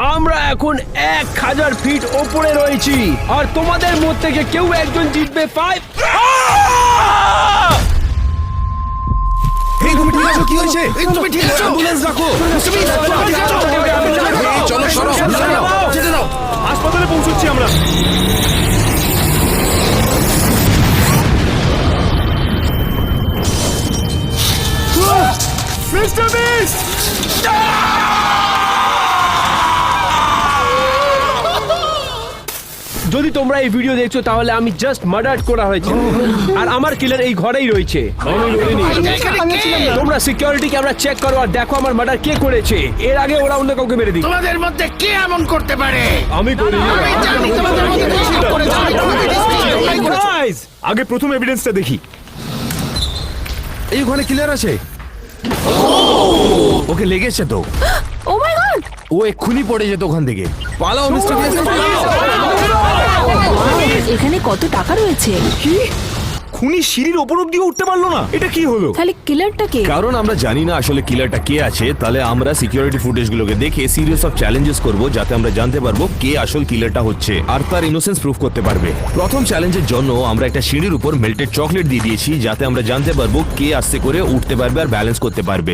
আমরা এখন 1000 ফিট ওপরে রয়েছি আর তোমাদের মধ্যে থেকে কেউ একজন জিতবে 5। এই তুমি ঠিক আছো? কি হয়েছে? এই তুমি ঠিক আছো? অ্যাম্বুলেন্স ডাকো। তুমি ঠিক আছো? এই চলো সরো, যেতে দাও। হাসপাতালে পৌঁছচ্ছি আমরা। Mister beast! যদি তোমরা এই ভিডিও দেখছো তাহলে আমি জাস্ট মার্ডার করা হয়েছে আর আমার কিলার এই ঘরেই রয়েছে। তোমরা সিকিউরিটি ক্যামেরা চেক করো আর দেখো আমার মার্ডার কে করেছে। এর আগে ওরা অন্য কাউকে মেরে দিই। তোমাদের মধ্যে কে এমন করতে পারে? আমি করি। আমি জানি তোমাদের মধ্যে কে এমন করেছে। গাইস, আগে প্রথম এভিডেন্সটা দেখি। এই ওখানে কিলার আছে। ওকে লেগেছে তো। ও মাই গড! ও এক্ষুনি পড়ে যেত ওখান থেকে। পালাও মিস্টার বিস্ট, পালাও। এখানে কত টাকা রয়েছে? কি? খুনি সিঁড়ির ওপর অব্দিও উঠতে পারলো না? এটা কি হলো? তাহলে কিলারটা কে? কারণ আমরা জানি না আসলে কিলারটা কে আছে, তাহলে আমরা সিকিউরিটি ফুটেজগুলোকে দেখে সিরিয়াস অফ চ্যালেঞ্জেস করব যাতে আমরা জানতে পারবো কে আসল কিলারটা হচ্ছে আর তার ইনোসেন্স প্রুফ করতে পারবে। প্রথম চ্যালেঞ্জের জন্য আমরা একটা সিঁড়ির উপর মেল্টেড চকলেট দিয়ে দিয়েছি যাতে আমরা জানতে পারবো কে আস্তে করে উঠতে পারবে আর ব্যালেন্স করতে পারবে।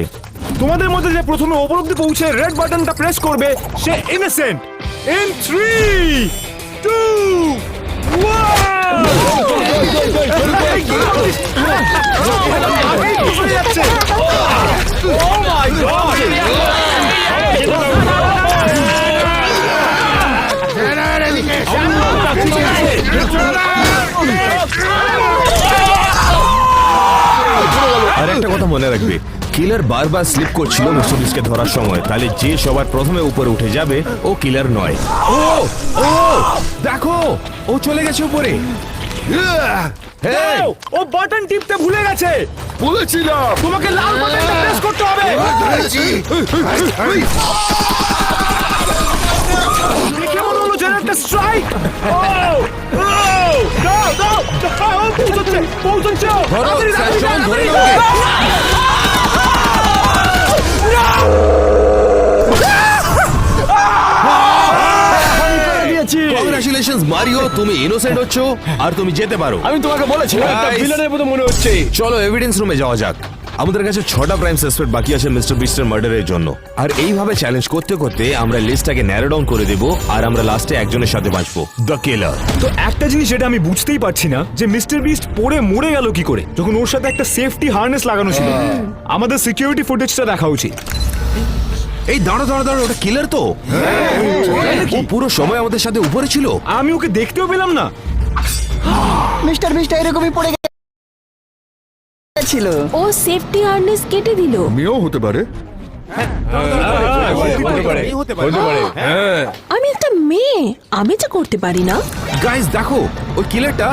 তোমাদের মধ্যে যে প্রথমে ওপর অব্দি পৌঁছে রেড বাটনটা প্রেস করবে সে ইনোসেন্ট। ইন 3, 2, আর একটা কথা মনে রাখবে, কিলার বারবার স্লিপ করছিল মিস্টার বিস্টকে ধরার সময়, তাহলে যে সবার প্রথমে উপরে উঠে যাবে ও কিলার নয়। ও ও দেখো, ও চলে গেছে উপরে। দাও, ও বাটন টিপতে ভুলে গেছে। বলেছিলাম তোমাকে লাল বাটনটা প্রেস করতে হবে। দেখে মনে হলো যেন একটা স্ট্রাইক। দাও দাও, পৌঁছচ্ছে পৌঁছচ্ছে। ধরো, তাড়াতাড়ি, তাড়াতাড়ি, স্যার, ধরে তাড়াতাড়ি। নাও। কংগ্রাচুলেশনস মারিও, তুমি ইনোসেন্ট হচ্ছ আর তুমি যেতে পারো। আমি তোমাকে বলেছিলাম একটা Guys, ভিলেনের মতো মনে হচ্ছে। চলো এভিডেন্স রুমে যাওয়া যাক। আমাদের কাছে 6টা প্রাইম সাসপেক্ট বাকি আছে মিস্টার বিস্টের মার্ডারের জন্য, আর এইভাবে চ্যালেঞ্জ করতে করতে আমরা লিস্টটাকে ন্যারো ডাউন করে দেব আর আমরা লাস্টে একজনের সাথে বাঁচবো, দ্য কিলার। তো একটা জিনিস যেটা আমি বুঝতেই পারছি না যে মিস্টার বিস্ট পড়ে মরে গেল কি করে, যখন ওর সাথে একটা সেফটি হার্নেস লাগানো ছিল। আমাদের সিকিউরিটি ফুটেজটা দেখা উচিত। এই দাঁড়ো দাঁড়ো দাঁড়ো, ওটা কিলার তো? ও পুরো সময় আমাদের সাথে উপরে ছিল। আমি ওকে দেখতেও পেলাম না। মিস্টার বিস্ট এরকমই পড়ে গেছিল। ও সেফটি হার্নেস কেটে দিল। মেয়েও হতে পারে। আমি একটা মেয়ে, আমি যা করতে পারি না। গাইস দেখো, ওই কিলারটা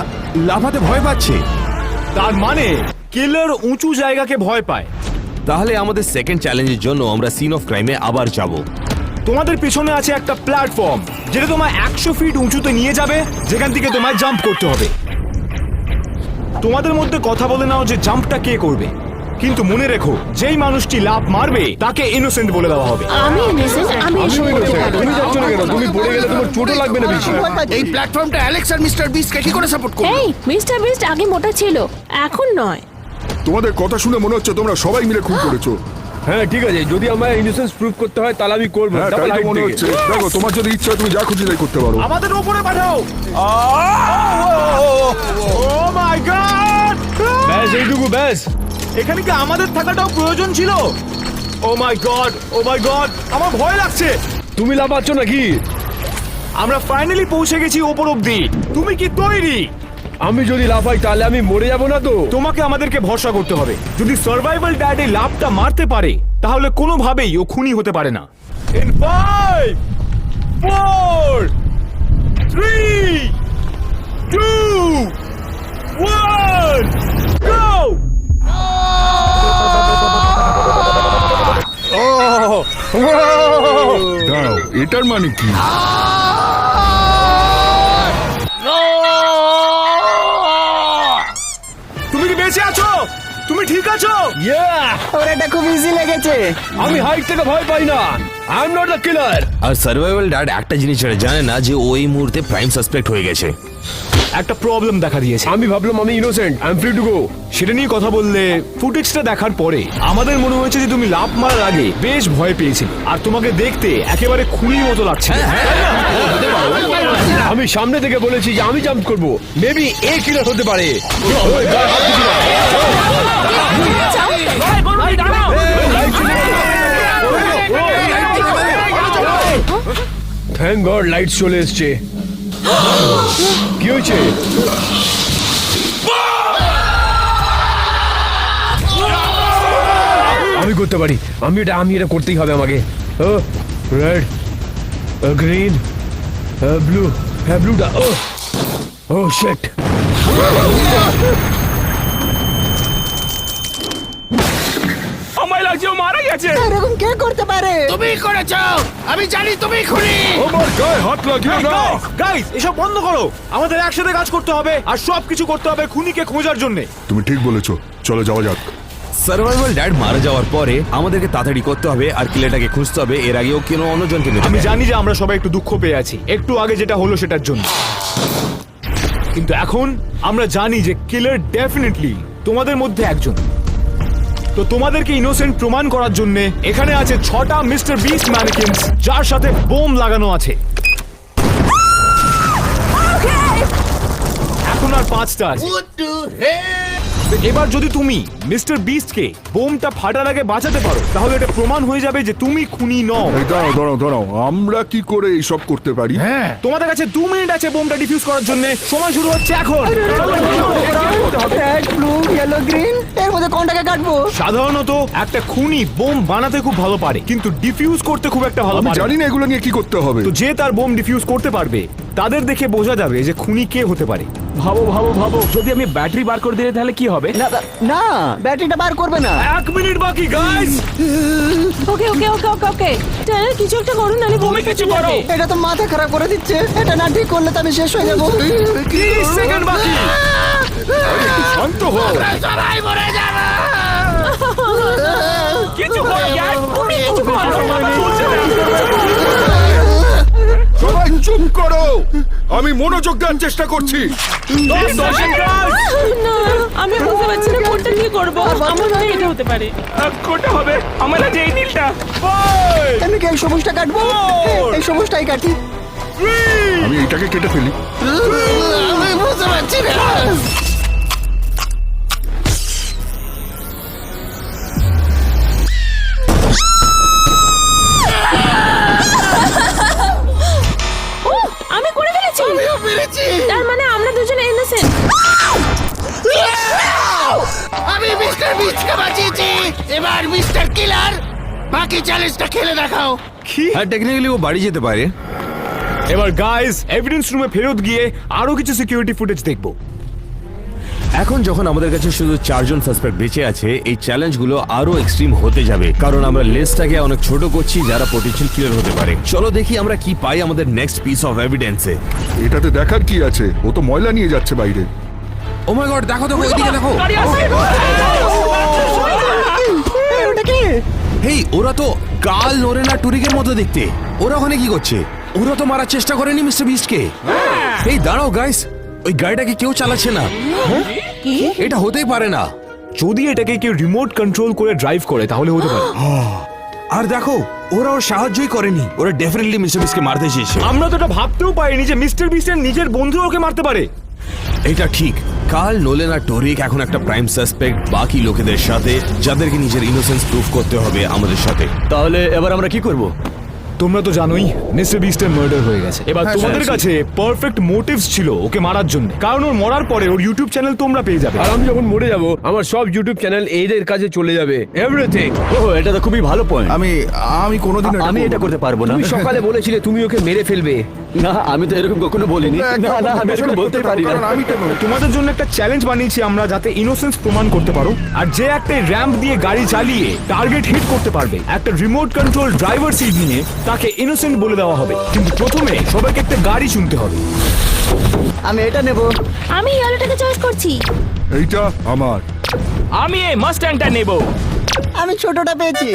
লাফাতে ভয় পাচ্ছে। তার মানে কিলার উঁচু জায়গাকে ভয় পায়। তাহলে আমাদের সেকেন্ড চ্যালেঞ্জের জন্য আমরা সিন অফ ক্রাইমে আবার যাব। তোমাদের পেছনে আছে একটা প্ল্যাটফর্ম যেটা তোমায় 100 ফিট উঁচুতে নিয়ে যাবে, যেখান থেকে তোমায় জাম্প করতে হবে। তোমাদের মধ্যে কথা বলে নাও যে জাম্পটা কে করবে, কিন্তু মনে রেখো যেই মানুষটি লাফ মারবে তাকে ইনোসেন্ট বলে দেওয়া হবে। আমি innocent, আমি এসব করতে পারি তুমি না। যাচ্ছ না কেন? তুমি পড়ে গেলে তোমার চোটও লাগবে না বেশি। এই প্ল্যাটফর্মটা অ্যালেক্স আর মিস্টার বিস্টকে কি করে সাপোর্ট করবে? এই মিস্টার বিস্ট আগে মোটা ছিল, এখন নয়। তোমাদের কথা শুনে মনে হচ্ছে তোমরা সবাই মিলে খুন করেছো। হ্যাঁ ঠিক আছে, যদি আমার ইনোসেন্স প্রুফ করতে হয় তাহলে আমি করবো। হ্যাঁ তাই তো মনে হচ্ছে। দেখো, তোমার যদি ইচ্ছা হয় তুমি যা খুশি তাই করতে পারো। আমাদের উপরে পাঠাও। ও মাই গড! ব্যাস এইটুকু, ব্যাস। এখানে কি আমাদের থাকাটাও প্রয়োজন ছিল? ও my god, O my god, আমার ভয় লাগছে। তুমি লাফাচ্ছ নাকি? আমরা ফাইনালি পৌঁছে গেছি ওপর অব্দি। তুমি কি তৈরি? আমি যদি লাফাই তাহলে আমি মরে যাবো না তো? তোমাকে আমাদেরকে ভরসা করতে হবে। যদি সার্ভাইভাল ড্যাড এই লাভটা মারতে পারে তাহলে কোনোভাবেই ও খুনি হতে পারে না। In 5, 4, 3, 2, 1, go! দাঁড়াও, এটার মানে কি? তুমি কি বেঁচে আছো? তুমি ঠিক আছো? ওর এটা খুব ইজি লেগেছে। আমি হাইট থেকে ভয় পাই না। I am not the killer. আর সার্ভাইভাল ড্যাড একটা জিনিস সেটা জানে না যে ও এই মুহূর্তে প্রাইম সাসপেক্ট হয়ে গেছে। একটা প্রবলেম দেখা দিয়েছে। আমি ভাবলাম আমি innocent, I am free to go. সেটা নিয়ে কথা বললে ফুটেজটা দেখার পরে আমাদের মনে হয়েছে যে তুমি লাফ মারার আগে বেশ ভয় পেয়েছিলে, আর তোমাকে দেখতে একেবারে খুনির মতো লাগছে। আমি সামনে থেকে বলেছি যে আমি জাম্প করব। মেবি এ কিলার হতে পারে। থ্যাংক গড লাইট চলে এসছে। কি হয়েছে? আমি করতে পারি। আমি এটা করতেই হবে আমাকে। Red, green, blue. হ্যাঁ ব্লুটা। ও শিট। আমায় লাগছে ও মারা গেছে। এরকম কে করতে পারে? তুমি করেছো, আমি জানি তুমি খুনি। আমার গায়ে হাত লাগিও না। গাইস এসব বন্ধ করো। আমাদের একসাথে কাজ করতে হবে আর সবকিছু করতে হবে খুনিকে খোঁজার জন্য। তুমি ঠিক বলেছো, চলো যাওয়া যাক। সার্ভাইভাল ড্যাড মারা যাওয়ার পরে আমাদেরকে তাড়াতাড়ি করতে হবে আর কিলারটাকে খুঁজতে হবে। এর আগেও কেন অন্যজনকে মেরে আমি দেয়। জানি যে আমরা সবাই একটু দুঃখ পেয়ে আছি একটু আগে যেটা হলো সেটার জন্য, কিন্তু এখন আমরা জানি যে কিলার ডেফিনেটলি তোমাদের মধ্যে একজন। তো তোমাদেরকে ইনোসেন্ট প্রমাণ করার জন্য এখানে আছে 6টা মিস্টার বিস্ট ম্যানিকিনস যার সাথে বোম লাগানো আছে। এখন আর 5টা আছে। এবার যদি তুমি মিস্টার বিস্টকে বোমটা ফাটার আগে বাঁচাতে পারো তাহলে এটা প্রমাণ হয়ে যাবে যে তুমি খুনি নও। এই দাঁড়াও দাঁড়াও দাঁড়াও, আমরা কি করে এইসব করতে পারি? তোমাদের কাছে 2 মিনিট আছে বোমটা ডিফিউজ করার জন্য। সময় শুরু হচ্ছে এখন। রেড, ব্লু, ইয়েলো, গ্রিন, এর মধ্যে কোনটাকে কাটবো? সাধারণত একটা খুনি বোম বানাতে খুব ভালো পারে কিন্তু ডিফিউজ করতে খুব একটা ভালো আমি পারে জানি না এগুলো নিয়ে কি করতে হবে। তো যে তার বোম ডিফিউজ করতে পারবে তাদের দেখে বোঝা যাবে যে খুনি কে হতে পারে। ভাবো যদি আমি ব্যাটারি বার করে দিলে তাহলে কি হবে? না, ব্যাটারিটা বার করবে না। 1 মিনিট বাকি গাইস। ওকে ওকে ওকে ওকে ওকে টাইলার কিছু একটা করুন নালে তুমি কিছু করো। এটা তো মাথা খারাপ করে দিচ্ছে। এটা না ঠিক করলে তো আমি শেষ হয়ে যাবো। 30 সেকেন্ড বাকি। শান্ত হও। সবাই মরে যাবে। কিছু করো গ্যাস, তুমি কিছু করো। সবাই চুপ করো, আমি মনোযোগ দেওয়ার চেষ্টা করছি। না আমি বুঝতে পারছি না কোনটা কি করব। আমার মনে হয় এটা হতে পারে। কোনটা হবে? আমার আছে এই নীলটা। আমি কি এই সবুজটা কাটবো? এই সবুজটাই কাটি। আমি এটাকে কেটে ফেলি। আমি বুঝতে পারছি না। ও আমি করে ফেলেছি। আমিও পেরেছি। তার মানে আমরা দুজনে ইনোসেন্ট। আমি মিস্টার বিস্টকে বাঁচিয়েছি। এবার মিস্টার কিলার বাকি চ্যালেঞ্জটা খেলে দেখাও। হ্যাঁ টেকনিক্যালি ও বাড়ি যেতে পারে। এবার গাইস এভিডেন্স রুমে ফেরত গিয়ে আরো কিছু সিকিউরিটি ফুটেজ দেখবো। এখন যখন আমাদের কাছে শুধু 4 জন সাসপেক্ট বেঁচে আছে, এই চ্যালেঞ্জগুলো আরো এক্সট্রিম হতে যাবে কারণ আমরা লিস্টটাকে অনেক ছোট করছি যারা পটেনশিয়াল কিলার হতে পারে। চলো দেখি আমরা কি পাই আমাদের নেক্সট পিস অফ এভিডেন্সে। এটাতে দেখার কি আছে? ও তো ময়লা নিয়ে যাচ্ছে বাইরে। ও মাই গড, দেখো দেখো ওইদিকে দেখো। ওটা কি? হেই, ওরা তো কাল নোরেনা টুরিকের মতো দেখতে। ওরা ওখানে কি করছে? ওরা তো মারার চেষ্টা করেনি মিস্টার বিস্টকে। এই দাঁড়াও গাইস, ওই গাড়িটাকে কেউ চালাচ্ছে না। কি? এটা হতেই পারে না। যদি এটাকে কেউ রিমোট কন্ট্রোল করে ড্রাইভ করে তাহলে হতে পারে। আর দেখো, ওরা ওর সাহায্যই করেনি। ওরা ডেফিনেটলি মিস্টার বিস্টকে মারতে চেয়েছে। আমরা তো এটা ভাবতেও পারিনি যে মিস্টার বিস্টের নিজের বন্ধু ওকে মারতে পারে। এটা ঠিক, কাল নোলেন আর টোরিক এখন একটা প্রাইম সাসপেক্ট বাকি লোকেদের সাথে, যাদেরকে নিজের ইনোসেন্স প্রুফ করতে হবে আমাদের সাথে। তাহলে এবার আমরা কি করব? তোমরা তো জানোই মিস্টার বিস্টের মার্ডার হয়ে গেছে। এবার তোমাদের কাছে পারফেক্ট মোটিভস ছিল ওকে মারার জন্য, কারণ ওর মরার পরে ওর ইউটিউব চ্যানেল তোমরা পেয়ে যাবে। আর আমি যখন মরে যাব আমার সব ইউটিউব চ্যানেল এদের কাছে চলে যাবে। এভরিথিং। ওহ, এটা তো খুবই ভালো পয়েন্ট। আমি কোনোদিন আমি এটা করতে পারবো না। তুমি সকালে বলেছিলে তুমি ওকে মেরে ফেলবে। না, আমি তো এরকম কখনো বলিনি। না না, আমি এরকম বলতে পারি না। তোমাদের জন্য একটা চ্যালেঞ্জ বানিয়েছি আমরা, যাতে ইনোসেন্স প্রমাণ করতে পারো। আর যে একটা র্যাম্প দিয়ে গাড়ি চালিয়ে টার্গেট হিট করতে পারবে, একটা রিমোট কন্ট্রোল ড্রাইভার সিট নিয়ে তাকে ইনোসেন্ট বলে দেওয়া হবে। কিন্তু প্রথমে সবাইকে একটা গাড়ি শুনতে হবে। আমি এটা নেব। আমি ইয়েলোটাকে চয়েস করছি। এইটা আমার। আমি এই মাস্ট্যাংটা নেব। আমি ছোটটা পেয়েছি।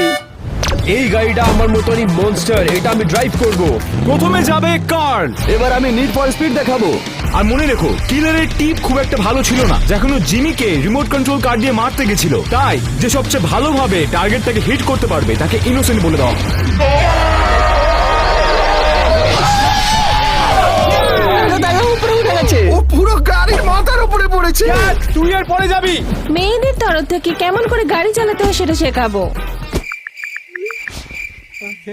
এই গাড়িটা আমার মতনই মনস্টার, এটা আমি ড্রাইভ করব। প্রথমে যাবে কার্ল। এবার আমি নিড ফর স্পিড দেখাবো। আর মনে রেখো কিলারের টিপ খুব একটা ভালো ছিল না, যখন ও জিমিকে রিমোট কন্ট্রোল কার দিয়ে মারতে গেছিল। তাই যে সবচেয়ে ভালোভাবে টার্গেটটাকে হিট করতে পারবে তাকে ইনোসেন্ট বলে দাও। দেখো উপরে উঠে গেছে। ও পুরো গাড়ির মাথার উপরে পড়েছে। তুই আর পরে যাবি। মেয়েদের তরফ থেকে কেমন করে গাড়ি চালাতে হয় সেটা শেখাবো।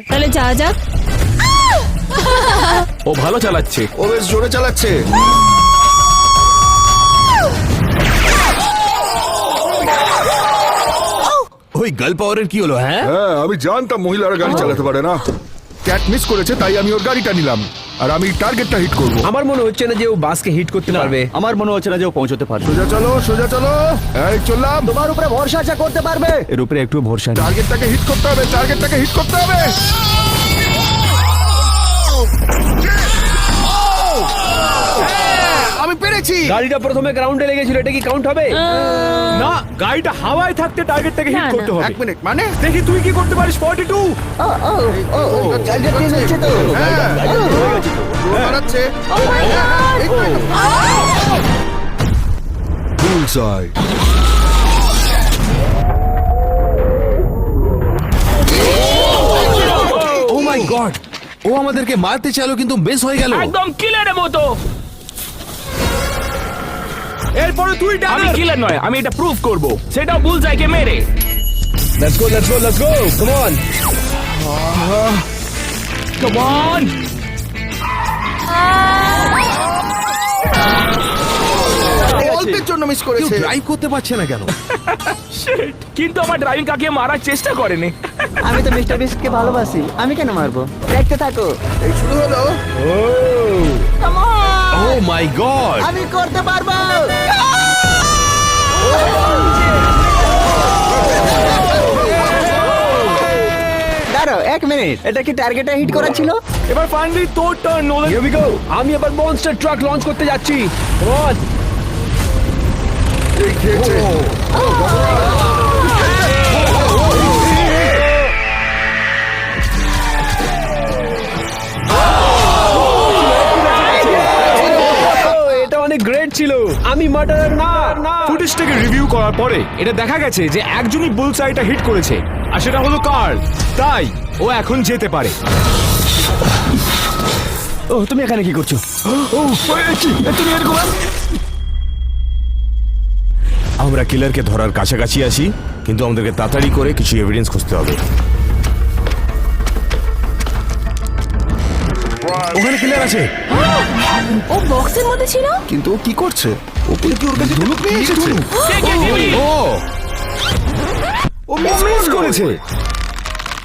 তাহলে যা যাক। ও ভালো চালাচ্ছে। ও বেশ জোরে চালাচ্ছে। ওই গার্ল পাওয়ারের কি হলো? হ্যাঁ, হ্যাঁ, আমি জানতাম মহিলারা গাড়ি চালাতে পারে না। ক্যাট মিস করেছে, তাই আমি ওর গাড়িটা নিলাম। আর আমি টার্গেটটা হিট করব। আমার মনে হচ্ছে না যে ও বাসকে হিট করতে পারবে। আমার মনে হচ্ছে না যে ও পৌঁছতে পারবে। সোজা চলো, সোজা চলো। এই চললাম। তোমার উপরে ভরসা আছে, করতে পারবে। এর উপরে একটু ভরসা নেই। টার্গেটটাকে হিট করতে হবে, টার্গেটটাকে হিট করতে হবে। আমি পেরেছি। গাড়িটা প্রথমে গ্রাউন্ডে লেগেছিল, এটা কি কাউন্ট হবে? না, গাড়িটা হাওয়ায় থাকতে টার্গেটটাকে হিট না, করতে হবে। এক মিনিট, মানে দেখি তুই কি করতে পারিস। 42। ও ও ও টার্গেট চেঞ্জ হচ্ছে তো। বাড়াচ্ছে। Oh my God! এই তো। Bullseye. ও মাই গড, ও আমাদেরকে মারতে চাইলো কিন্তু মিস হয়ে গেল। একদম কিলারের মতো। এরপরে তুই আমি কিলার নয়, আমি এটা প্রুফ করব। সেটাও বুলজাইকে মেরে। Let's go, let's go, let's go, come on. Come on. অল্পের জন্য মিস কেউ করেছে। ড্রাইভ করতে পারছে না কেন? Shit! কিন্তু আমার ড্রাইভিং কাকে মারার চেষ্টা করেনি। আমি তো মিস্টার বিস্টকে ভালোবাসি, আমি কেন মারবো? দেখতে থাকো। এই শুরু হলো। Come on! Oh my God, আমি করতে পারবো। দাঁড়াও 1 মিনিট, এটা কি টার্গেটটা হিট করা ছিল? এবার ফাইনালি তোর turn Nolan. Here we go. আমি এবার মনস্টার ট্রাক লঞ্চ করতে যাচ্ছি। Come on. এই খেয়েছে। এটা অনেক গ্রেট ছিল। আমি মার্ডারার না। ফুটেজটাকে রিভিউ করার পরে এটা দেখা গেছে যে একজনই বুলসাইটা হিট করেছে, আর সেটা হলো কার্ল। তাই ও এখন যেতে পারে। ও তুমি এখানে কি করছো? তুমি এরকম আমরা কিলারকে ধরার কাছাকাছি আছি, কিন্তু আমাদেরকে তাড়াতাড়ি করে কিছু এভিডেন্স খুঁজতে হবে। ওখানে কিলার আছে। ও বক্সের মধ্যে ছিল। কিন্তু ও কি করছে? ও কি ওর কাছে ধনুক নিয়ে এসেছে? ও ও মিস করেছে।